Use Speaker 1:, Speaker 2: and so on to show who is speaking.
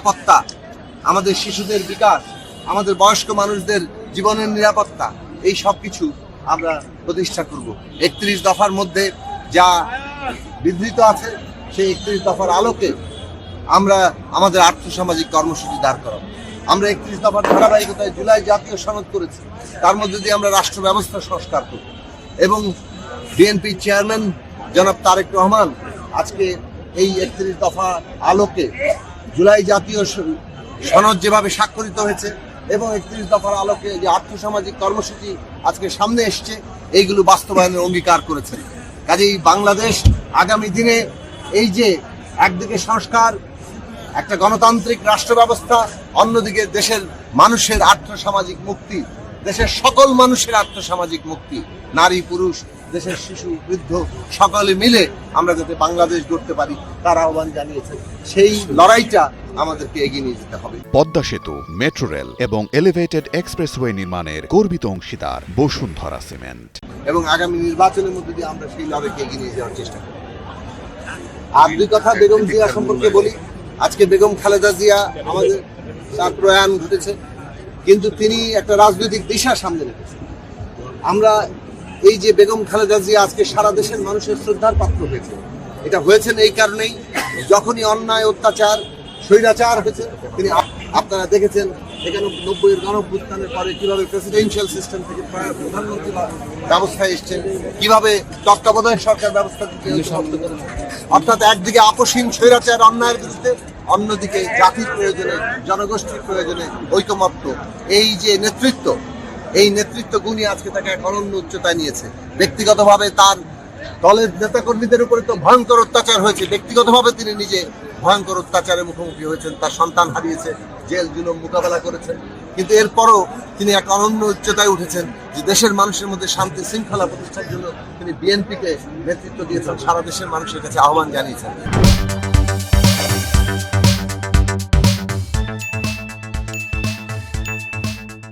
Speaker 1: নিরাপত্তা, আমাদের শিশুদের বিকাশ, আমাদের বয়স্ক মানুষদের জীবনের নিরাপত্তা, এই সব কিছু আমরা প্রতিষ্ঠা করব। 31 দফার মধ্যে যা বিধৃত আছে সেই 31 দফার আলোকে আমরা আমাদের আর্থসামাজিক কর্মসূচি দাঁড় করাবো। আমরা 31 দফার ধারাবাহিকতায় জুলাই জাতীয় সনদ করেছি, তার মধ্যে দিয়ে আমরা রাষ্ট্র ব্যবস্থা সংস্কার করব এবং বিএনপি চেয়ারম্যান জনাব তারেক রহমান আজকে এই 31 দফা আলোকে জুলাই জাতীয় সনদ যেভাবে স্বাক্ষরিত হয়েছে এবং 31 দফার আলোকে যে আর্থসামাজিক কর্মসূচি আজকে সামনে এসছে, এইগুলো বাস্তবায়নের অঙ্গীকার করেছেন। কাজেই বাংলাদেশ আগামী দিনে এই যে একদিকে সংস্কার, একটা গণতান্ত্রিক রাষ্ট্র ব্যবস্থা, অন্যদিকে দেশের মানুষের আর্থসামাজিক মুক্তি, দেশের সকল মানুষের আর্থসামাজিক মুক্তি, নারী পুরুষ, দেশের শিশু বৃদ্ধ সকলে মিলে আমরা যাতে বাংলাদেশ গড়তে পারি তার আহ্বান জানিয়েছেন। সেই লড়াইটা আমাদেরকে এগিয়ে নিয়ে যেতে হবে।
Speaker 2: পদ্মা সেতু, মেট্রো রেল এবং এলিভেটেড এক্সপ্রেসওয়ে নির্মাণের গর্বিত অংশীদার বসুন্ধরা সিমেন্ট।
Speaker 1: এবং আগামী নির্বাচনের মধ্যে দিয়ে আমরা সেই লড়াইকে এগিয়ে নিয়ে যাওয়ার চেষ্টা করি। আর দুই কথা বেগম জিয়া সম্পর্কে বলি। আজকে বেগম খালেদা জিয়া আমাদের তার প্রয়াণ ঘটেছে, কিন্তু তিনি একটা রাজনৈতিক দিশা সামনে রেখেছেন। আমরা এই যে বেগম খালেদা জিয়া আজকে সারা দেশের মানুষের শ্রদ্ধার পাত্র হয়েছে, এটা হয়েছেন এই কারণেই, যখনই অন্যায় অত্যাচার স্বৈরাচার হয়েছে তিনি, আপনারা দেখেছেন এখানে 90-এর গণঅভ্যুত্থানের পরে কিভাবে প্রেসিডেন্সিয়াল সিস্টেম থেকে প্রধানমন্ত্রী ব্যবস্থায় এসছেন, কিভাবে তত্ত্বাবধায়ক সরকার ব্যবস্থা অর্থাৎ একদিকে আপসীন স্বৈরাচার অন্যায়ের বিরুদ্ধে, অন্যদিকে জাতির প্রয়োজনে, জনগোষ্ঠীর প্রয়োজনে ঐকমত্য, এই যে নেতৃত্ব, এই নেতৃত্ব গুণই আজকে তাকে এক অনন্য উচ্চতায় নিয়েছে। ব্যক্তিগতভাবে তার দলের নেতাকর্মীদের উপরে তো ভয়ঙ্কর অত্যাচার হয়েছে, ব্যক্তিগতভাবে তিনি নিজে ভয়ঙ্কর অত্যাচারের মুখোমুখি হয়েছেন, তার সন্তান হারিয়েছে, জেল জুলুম মোকাবেলা করেছেন, কিন্তু এরপরও তিনি এক অনন্য উচ্চতায় উঠেছেন যে দেশের মানুষের মধ্যে শান্তি শৃঙ্খলা প্রতিষ্ঠার জন্য তিনি বিএনপিকে নেতৃত্ব দিয়েছেন, সারা দেশের মানুষের কাছে আহ্বান জানিয়েছেন।